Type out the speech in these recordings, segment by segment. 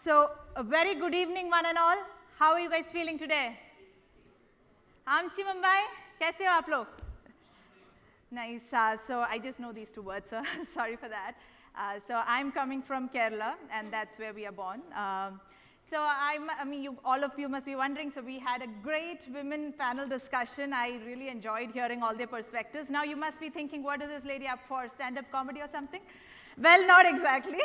So, a very good evening, one and all. How are you guys feeling today? Amchi Mumbai, kaise ho aap log? Nice. So, I just know these two words, so sorry for that. So, I'm coming from Kerala, and that's where we are born. So, all of you must be wondering, so we had a great women panel discussion. I really enjoyed hearing all their perspectives. Now, you must be thinking, what is this lady up for, stand-up comedy or something? Well, not exactly.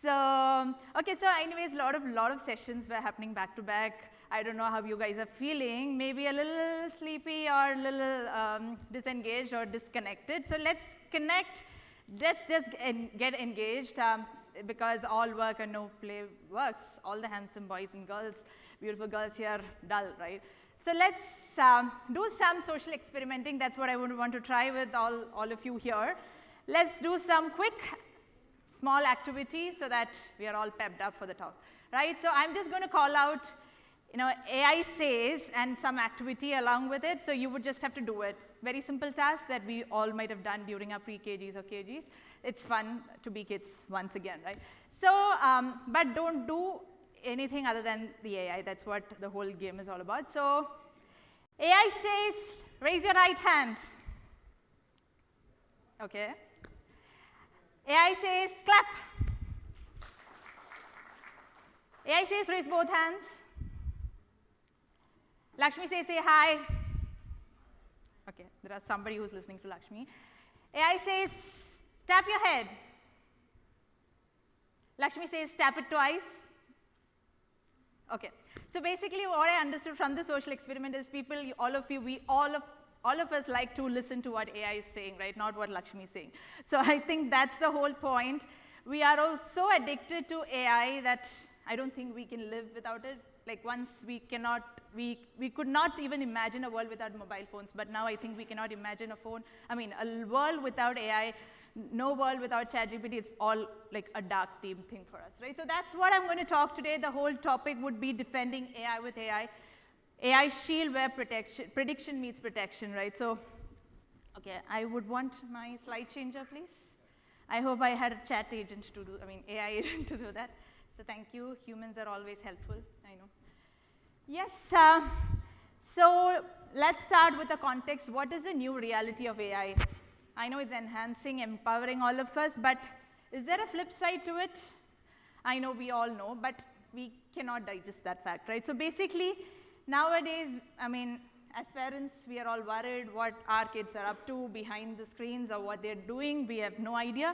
So, okay, so anyways, lot of sessions were happening back to back. I don't know how you guys are feeling, maybe a little sleepy or a little disengaged or disconnected. So let's connect, let's just get engaged because all work and no play works. All the handsome boys and girls, beautiful girls here, dull, right? So let's do some social experimenting. That's what I would want to try with all of you here. Let's do some quick small activities so that we are all pepped up for the talk, right? So I'm just going to call out, AI says and some activity along with it, so you would just have to do it. Very simple task that we all might have done during our pre-KGs or KGs. It's fun to be kids once again, right? So, but don't do anything other than the AI. That's what the whole game is all about. So, AI says, raise your right hand. Okay. AI says, clap. AI says, raise both hands. Lakshmi says, say hi. Okay, there is somebody who's listening to Lakshmi. AI says, tap your head. Lakshmi says, tap it twice. Okay, so basically what I understood from the social experiment is people, all of us like to listen to what AI is saying, right? Not what Lakshmi is saying. So I think that's the whole point. We are all so addicted to AI that I don't think we can live without it. Like once we could not even imagine a world without mobile phones, but now I think we cannot imagine a world without AI, no world without ChatGPT. It's all like a dark theme thing for us, right? So that's what I'm going to talk today. The whole topic would be defending AI with AI. AI shield where prediction meets protection, right? So, okay, I would want my slide changer, please. I hope I had a chat agent to do, AI agent to do that. So thank you. Humans are always helpful, I know. Yes, so let's start with the context. What is the new reality of AI? I know it's enhancing, empowering all of us, but is there a flip side to it? I know we all know, but we cannot digest that fact, right? So basically, nowadays, as parents, we are all worried what our kids are up to behind the screens or what they're doing. We have no idea.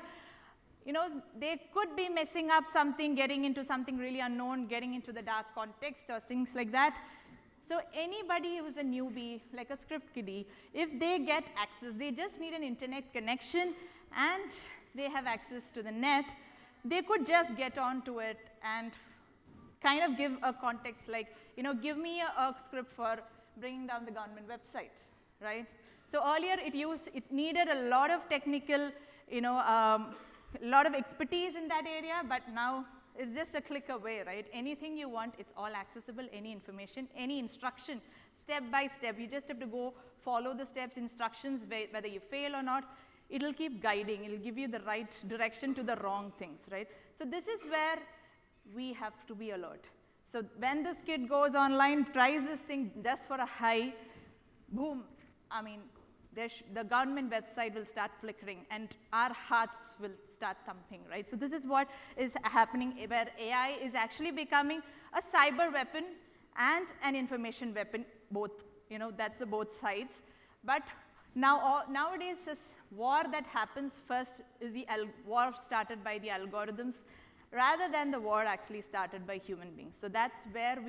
They could be messing up something, getting into something really unknown, getting into the dark context or things like that. So anybody who's a newbie, like a script kiddie, if they get access, they just need an internet connection and they have access to the net, they could just get onto it and kind of give a context like, give me a script for bringing down the government website, right? So earlier it needed a lot of technical, a lot of expertise in that area, but now it's just a click away, right? Anything you want, it's all accessible, any information, any instruction, step by step. You just have to go follow the steps, instructions, whether you fail or not. It'll keep guiding. It'll give you the right direction to the wrong things, right? So this is where we have to be alert. So when this kid goes online, tries this thing just for a high, boom, the government website will start flickering and our hearts will start thumping, right? So this is what is happening where AI is actually becoming a cyber weapon and an information weapon, both, that's the both sides. But nowadays this war that happens first is the war started by the algorithms rather than the war actually started by human beings. So that's where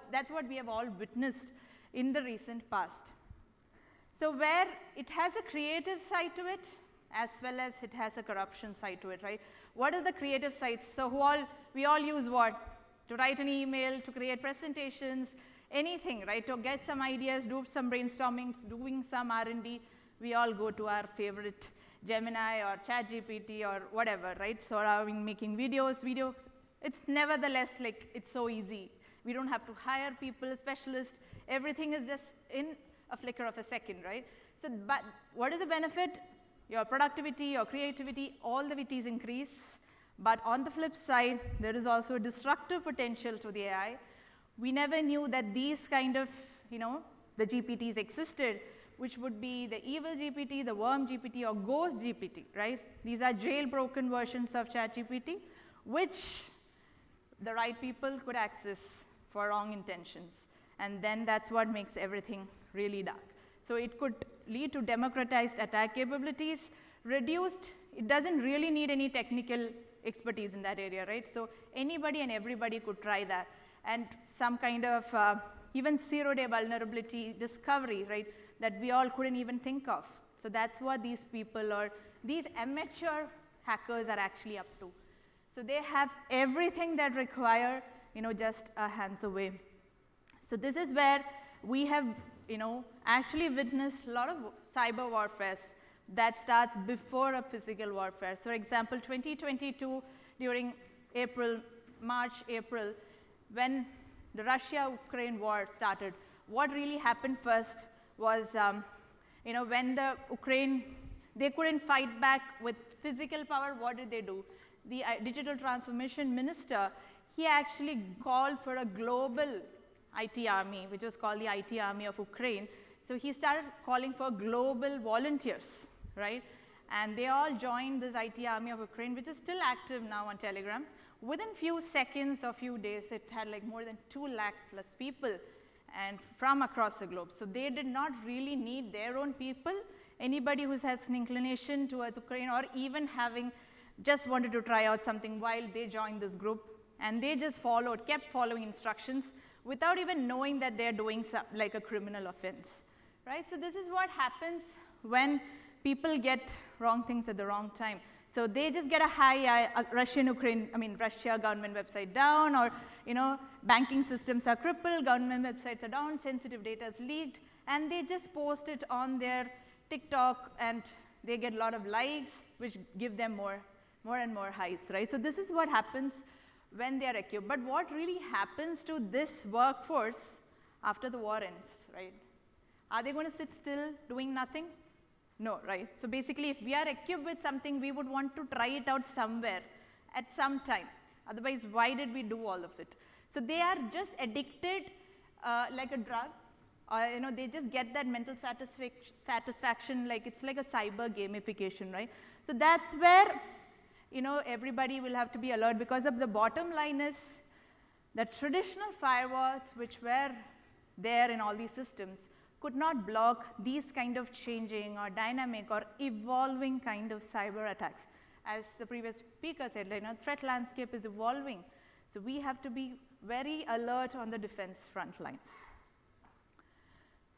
that's what we have all witnessed in the recent past. So where it has a creative side to it, as well as it has a corruption side to it, right? What are the creative sides? So we all use what? To write an email, to create presentations, anything, right? To get some ideas, do some brainstorming, doing some R&D. We all go to our favorite Gemini or ChatGPT or whatever, right? So making videos. It's nevertheless like it's so easy. We don't have to hire people, specialists. Everything is just in a flicker of a second, right? So, but what is the benefit? Your productivity, your creativity, all the VTs increase, But on the flip side, there is also a destructive potential to the AI. We never knew that these kind of, the GPTs existed, which would be the evil GPT, the worm GPT, or ghost GPT, right? These are jailbroken versions of ChatGPT, which the right people could access for wrong intentions. And then that's what makes everything really dark. So it could lead to democratized attack capabilities, reduced, it doesn't really need any technical expertise in that area, right? So anybody and everybody could try that. And some kind of even zero-day vulnerability discovery, right, that we all couldn't even think of. So that's what these people or these amateur hackers are actually up to. So they have everything that require, just a hands away. So this is where we have, actually witnessed a lot of cyber warfare that starts before a physical warfare. So for example, 2022 during March, April, when the Russia-Ukraine war started, what really happened first was, when the Ukraine, they couldn't fight back with physical power, what did they do? The digital transformation minister, he actually called for a global IT army, which was called the IT army of Ukraine. So he started calling for global volunteers, right? And they all joined this IT army of Ukraine, which is still active now on Telegram. Within few seconds or few days, it had like more than 2 lakh plus people and from across the globe. So they did not really need their own people. Anybody who has an inclination towards Ukraine or even having just wanted to try out something while they joined this group, and they just kept following instructions without even knowing that they're doing like a criminal offense, right? So this is what happens when people get wrong things at the wrong time. So they just get a Russia government website down, or banking systems are crippled, government websites are down, sensitive data is leaked, and they just post it on their TikTok, and they get a lot of likes, which give them more and more highs, right? So this is what happens when they are equipped. But what really happens to this workforce after the war ends, right? Are they going to sit still doing nothing? No, right? So basically, if we are equipped with something, we would want to try it out somewhere at some time. Otherwise, why did we do all of it? So they are just addicted like a drug. They just get that mental satisfaction, like it's like a cyber gamification, right? So that's where, everybody will have to be alert, because of the bottom line is that traditional firewalls, which were there in all these systems, could not block these kind of changing or dynamic or evolving kind of cyber attacks. As the previous speaker said, threat landscape is evolving. So we have to be very alert on the defense front line.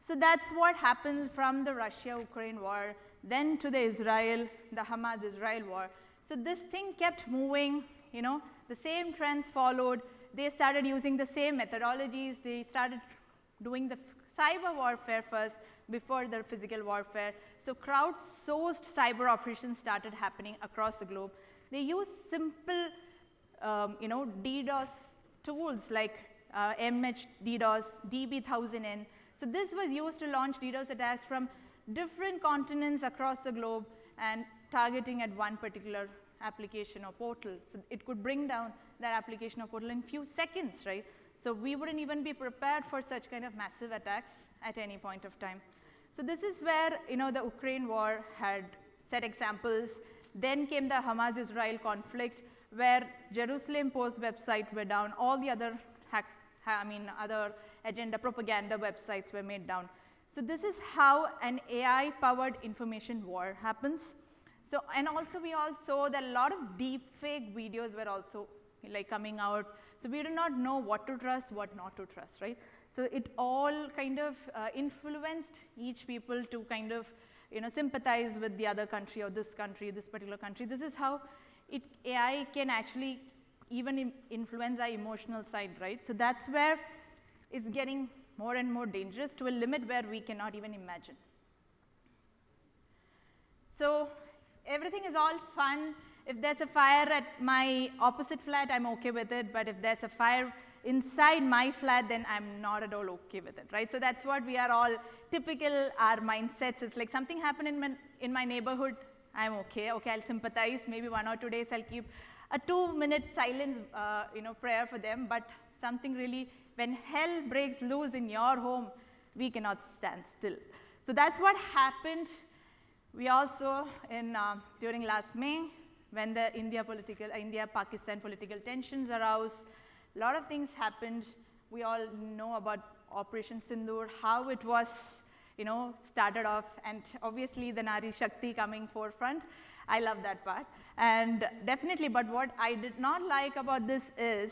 So that's what happened from the Russia-Ukraine war, then to the Hamas-Israel war. So this thing kept moving, the same trends followed. They started using the same methodologies. They started doing the cyber warfare first before the physical warfare. So crowdsourced cyber operations started happening across the globe. They used simple, DDoS tools like DDoS, DB1000N. So this was used to launch DDoS attacks from different continents across the globe and targeting at one particular application or portal. So it could bring down that application or portal in few seconds, right? So we wouldn't even be prepared for such kind of massive attacks at any point of time. So this is where, the Ukraine war had set examples. Then came the Hamas-Israel conflict, where Jerusalem Post website were down. All the other other agenda propaganda websites were made down. So this is how an AI-powered information war happens. So, and also we all saw that a lot of deep fake videos were also coming out. So we do not know what to trust, what not to trust, right? So it all kind of influenced each people to kind of, sympathize with the other country or this particular country. This is how AI can actually even influence our emotional side, right? So that's where it's getting more and more dangerous to a limit where we cannot even imagine. So everything is all fun. If there's a fire at my opposite flat, I'm okay with it. But if there's a fire inside my flat, then I'm not at all okay with it, right? So that's what we are all typical, our mindsets. It's like something happened in my neighborhood, I'm okay. Okay, I'll sympathize. Maybe 1 or 2 days I'll keep a 2-minute silence, prayer for them, but something really, when hell breaks loose in your home, we cannot stand still. So that's what happened. We also, during last May, when the India-Pakistan political tensions arose, a lot of things happened. We all know about Operation Sindoor, how it was, started off, and obviously the Nari Shakti coming forefront. I love that part. And definitely, but what I did not like about this is,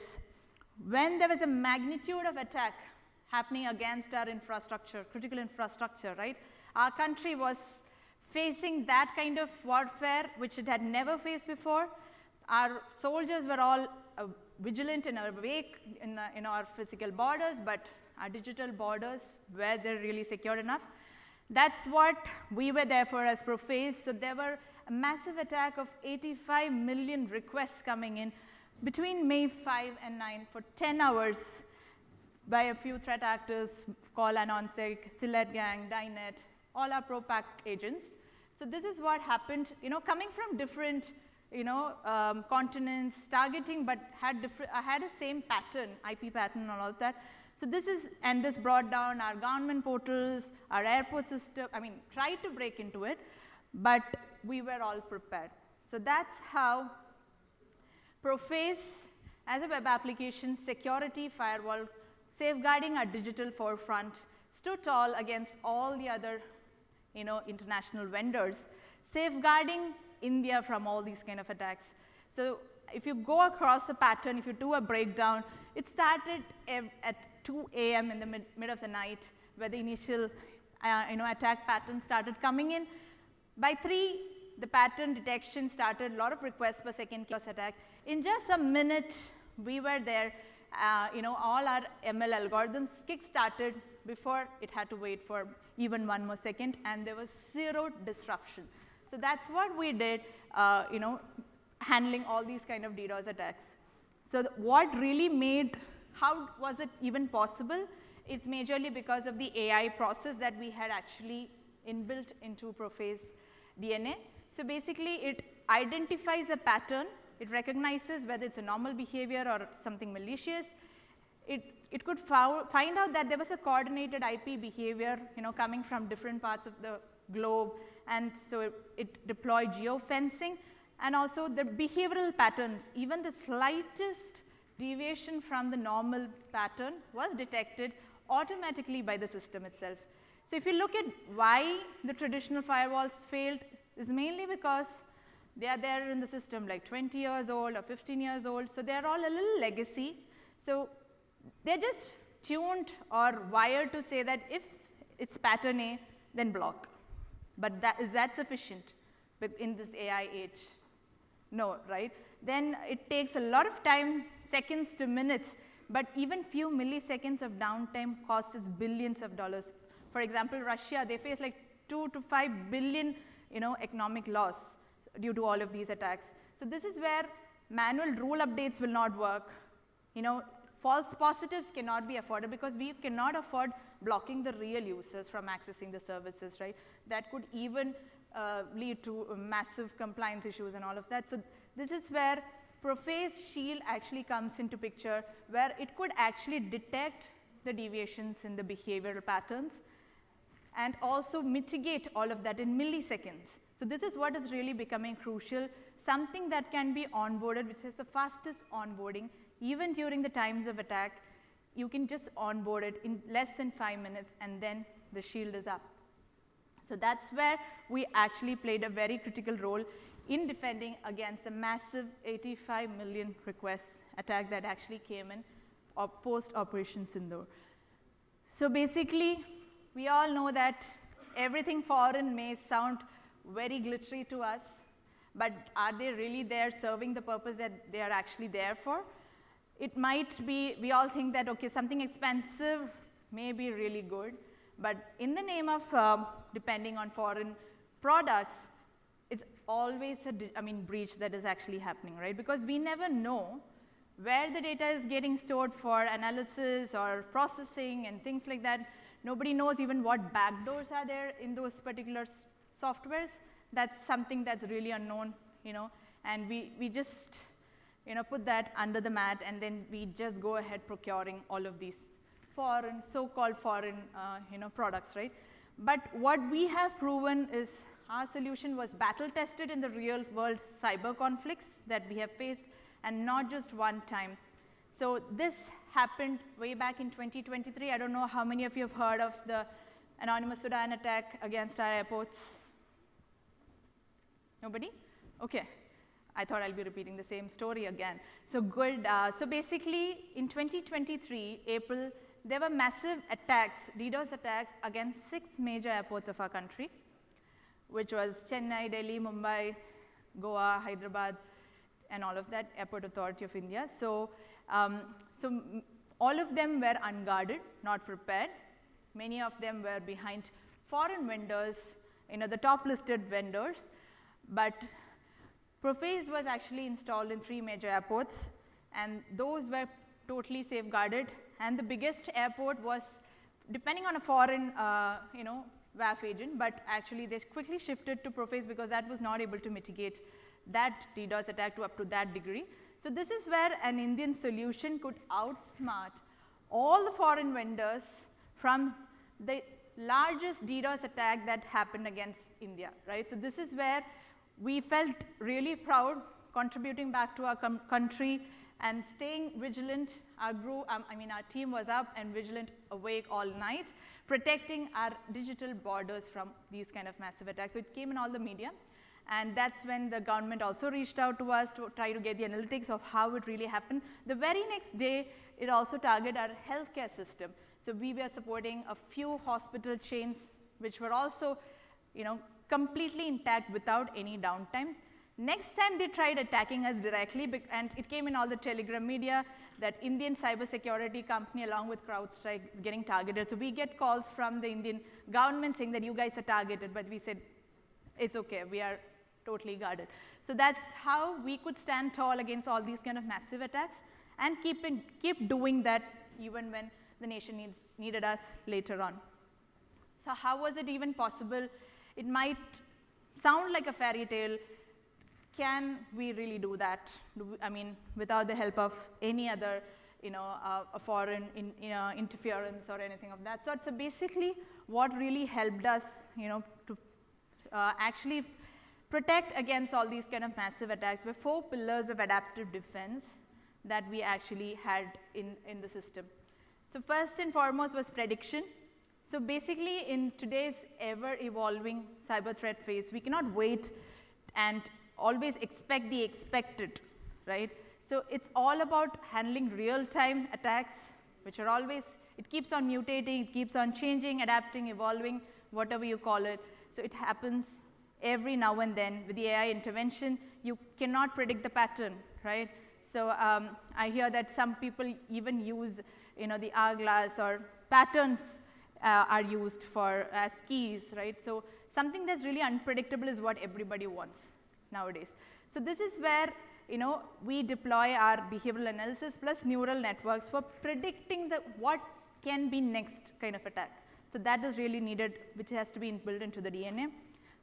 when there was a magnitude of attack happening against our infrastructure, critical infrastructure, right? Our country was facing that kind of warfare, which it had never faced before. Our soldiers were all vigilant and awake in our physical borders, but our digital borders, were they really secure enough? That's what we were there for as Prophaze. So there were a massive attack of 85 million requests coming in between May 5 and 9 for 10 hours by a few threat actors, Call Anonsec, Silet Gang, Dynet, all our pro-pack agents. So this is what happened, coming from different, continents, targeting, but had a same pattern, IP pattern and all of that. So this brought down our government portals, our airport system, tried to break into it, but we were all prepared. So that's how Prophaze, as a web application security firewall, safeguarding our digital forefront, stood tall against all the other, international vendors, safeguarding India from all these kind of attacks. So if you go across the pattern, if you do a breakdown, it started at 2 a.m. in the mid of the night, where the initial, attack pattern started coming in. By 3, the pattern detection started, a lot of requests per second chaos attack. In just a minute, we were there. All our ML algorithms kick-started before it had to wait for even 1 more second, and there was 0 disruption. So that's what we did, handling all these kind of DDoS attacks. So what really made, how was it even possible? It's majorly because of the AI process that we had actually inbuilt into Prophaze DNA. So basically, it identifies a pattern. It recognizes whether it's a normal behavior or something malicious. It could find out that there was a coordinated IP behavior, coming from different parts of the globe, and so it deployed geofencing, and also the behavioral patterns, even the slightest deviation from the normal pattern was detected automatically by the system itself. So if you look at why the traditional firewalls failed, is mainly because they are there in the system like 20 years old or 15 years old, so they're all a little legacy. So they're just tuned or wired to say that if it's pattern A, then block. But is that sufficient in this AI age? No, right? Then it takes a lot of time, seconds to minutes, but even few milliseconds of downtime costs us billions of dollars. For example, Russia, they face like 2 to 5 billion, economic loss due to all of these attacks. So this is where manual rule updates will not work. False positives cannot be afforded because we cannot afford blocking the real users from accessing the services, right? That could even lead to massive compliance issues and all of that. So this is where Prophaze Shield actually comes into picture, where it could actually detect the deviations in the behavioral patterns and also mitigate all of that in milliseconds. So this is what is really becoming crucial, something that can be onboarded, which is the fastest onboarding. Even during the times of attack, you can just onboard it in less than 5 minutes, and then the shield is up. So that's where we actually played a very critical role in defending against the massive 85 million requests attack that actually came in post Operation Sindoor. So basically, we all know that everything foreign may sound very glittery to us, but are they really there serving the purpose that they are actually there for? It might be, we all think that, okay, something expensive may be really good, but in the name of depending on foreign products, it's always a breach that is actually happening, right? Because we never know where the data is getting stored for analysis or processing and things like that. Nobody knows even what backdoors are there in those particular softwares. That's something that's really unknown, and we just put that under the mat, and then we just go ahead procuring all of these foreign, so-called foreign, products, right? But what we have proven is our solution was battle-tested in the real-world cyber conflicts that we have faced, and not just one time. So this happened way back in 2023. I don't know how many of you have heard of the anonymous Sudan attack against our airports. Nobody? Okay. I thought I'll be repeating the same story again. So good. So basically, in 2023, April, there were massive attacks, DDoS attacks against 6 major airports of our country, which was Chennai, Delhi, Mumbai, Goa, Hyderabad, and all of that, Airport Authority of India. So, all of them were unguarded, not prepared. Many of them were behind foreign vendors, the top listed vendors. But Prophaze was actually installed in 3 major airports, and those were totally safeguarded. And the biggest airport was, depending on a foreign, WAF agent, but actually they quickly shifted to Prophaze because that was not able to mitigate that DDoS attack to up to that degree. So this is where an Indian solution could outsmart all the foreign vendors from the largest DDoS attack that happened against India, right? So this is where we felt really proud contributing back to our country and staying vigilant. Our team was up and vigilant, awake all night, protecting our digital borders from these kind of massive attacks. So it came in all the media, and that's when the government also reached out to us to try to get the analytics of how it really happened. The very next day, it also targeted our healthcare system. So we were supporting a few hospital chains which were also, completely intact without any downtime. Next time they tried attacking us directly, and it came in all the Telegram media that Indian cybersecurity company along with CrowdStrike is getting targeted. So we get calls from the Indian government saying that you guys are targeted, but we said, it's okay, we are totally guarded. So that's how we could stand tall against all these kind of massive attacks and keep doing that even when the nation needed us later on. So how was it even possible? It might sound like a fairy tale. Can we really do that? Without the help of any other, a foreign interference or anything of that sort. So basically, what really helped us, to actually protect against all these kind of massive attacks were 4 pillars of adaptive defense that we actually had in the system. So first and foremost was prediction. So basically, in today's ever-evolving cyber threat phase, we cannot wait and always expect the expected, right? So it's all about handling real-time attacks, which are always, it keeps on mutating, it keeps on changing, adapting, evolving, whatever you call it. So it happens every now and then. With the AI intervention, you cannot predict the pattern, right? So I hear that some people even use, the hourglass or patterns are used for as keys, right? So something that's really unpredictable is what everybody wants nowadays. So this is where, we deploy our behavioral analysis plus neural networks for predicting what can be next kind of attack. So that is really needed, which has to be built into the DNA.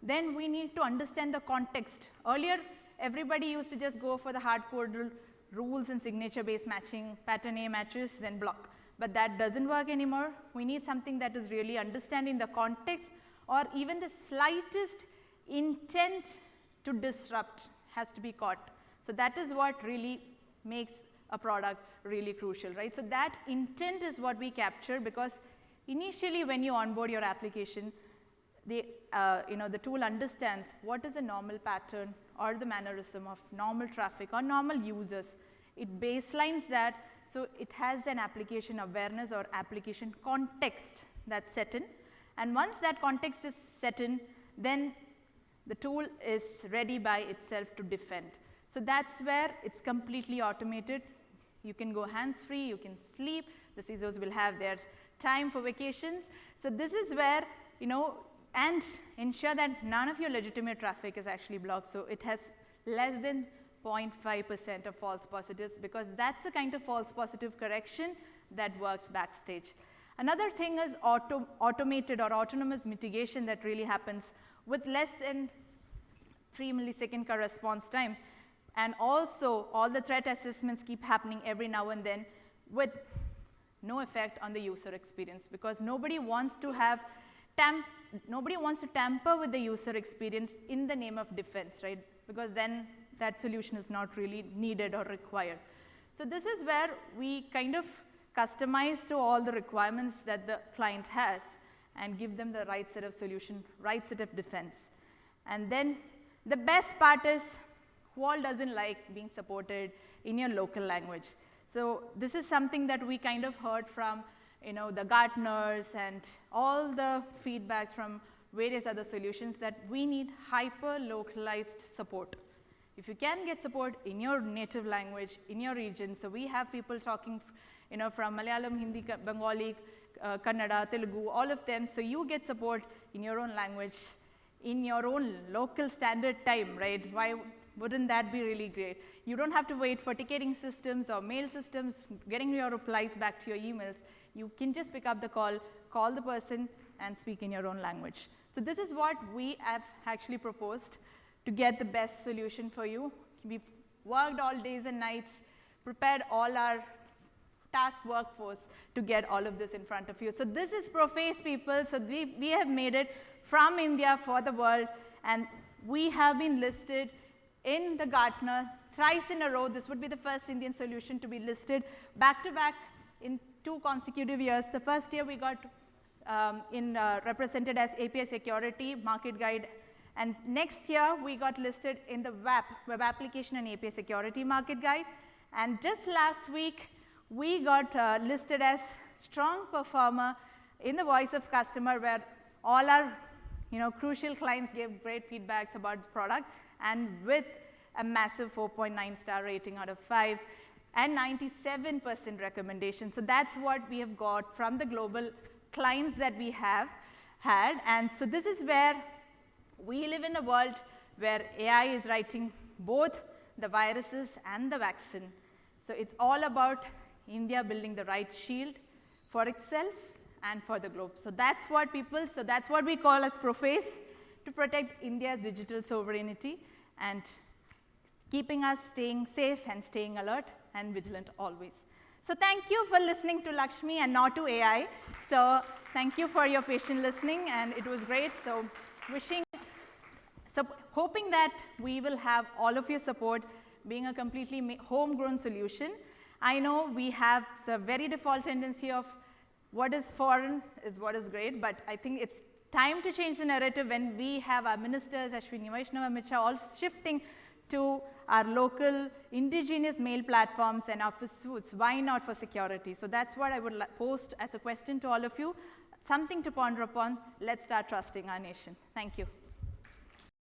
Then we need to understand the context. Earlier, everybody used to just go for the hardcore rules and signature-based matching, pattern A matches, then block. But that doesn't work anymore. We need something that is really understanding the context, or even the slightest intent to disrupt has to be caught. So that is what really makes a product really crucial, right? So that intent is what we capture, because initially when you onboard your application, the tool understands what is a normal pattern or the mannerism of normal traffic or normal users. It baselines that, so it has an application awareness or application context that's set in. And once that context is set in, then the tool is ready by itself to defend. So that's where it's completely automated. You can go hands-free, you can sleep, the CISOs will have their time for vacations. So this is where, and ensure that none of your legitimate traffic is actually blocked. So it has less than 0.5% of false positives, because that's the kind of false positive correction that works backstage. Another thing is automated or autonomous mitigation that really happens with less than 3 millisecond response time. And also, all the threat assessments keep happening every now and then with no effect on the user experience, because nobody wants to tamper with the user experience in the name of defense, right? Because then that solution is not really needed or required. So this is where we kind of customize to all the requirements that the client has and give them the right set of solution, right set of defense. And then the best part is, who all doesn't like being supported in your local language? So this is something that we kind of heard from, you know, the Gartners and all the feedbacks from various other solutions, that we need hyper-localized support. If you can get support in your native language, in your region, so we have people talking, you know, from Malayalam, Hindi, Bengali, Kannada, Telugu, all of them, so you get support in your own language, in your own local standard time, right? Why wouldn't that be really great? You don't have to wait for ticketing systems or mail systems, getting your replies back to your emails. You can just pick up the call the person, and speak in your own language. So this is what we have actually proposed to get the best solution for you. We've worked all days and nights, prepared all our task workforce to get all of this in front of you. So this is Prophaze, people. So we have made it from India for the world, and we have been listed in the Gartner thrice in a row. This would be the first Indian solution to be listed back to back in 2 consecutive years. The first year we got represented as API Security Market Guide, and next year we got listed in the Web Application and API Security Market Guide, and just last week we got listed as strong performer in the Voice of Customer, where all our crucial clients gave great feedbacks about the product, and with a massive 4.9 star rating out of 5 and 97% recommendation. So that's what we have got from the global clients that we have had. And so this is where we live in a world where AI is writing both the viruses and the vaccine. So it's all about India building the right shield for itself and for the globe. So that's what we call as Prophaze, to protect India's digital sovereignty and keeping us staying safe and staying alert and vigilant always. So thank you for listening to Lakshmi and not to AI. So thank you for your patient listening, and it was great. So hoping that we will have all of your support, being a completely homegrown solution. I know we have the very default tendency of what is foreign is what is great, but I think it's time to change the narrative when we have our ministers, Ashwini Vaishnava, Amit Shah, all shifting to our local indigenous mail platforms and our pursuits. Why not for security? So that's what I would post as a question to all of you, something to ponder upon. Let's start trusting our nation. Thank you.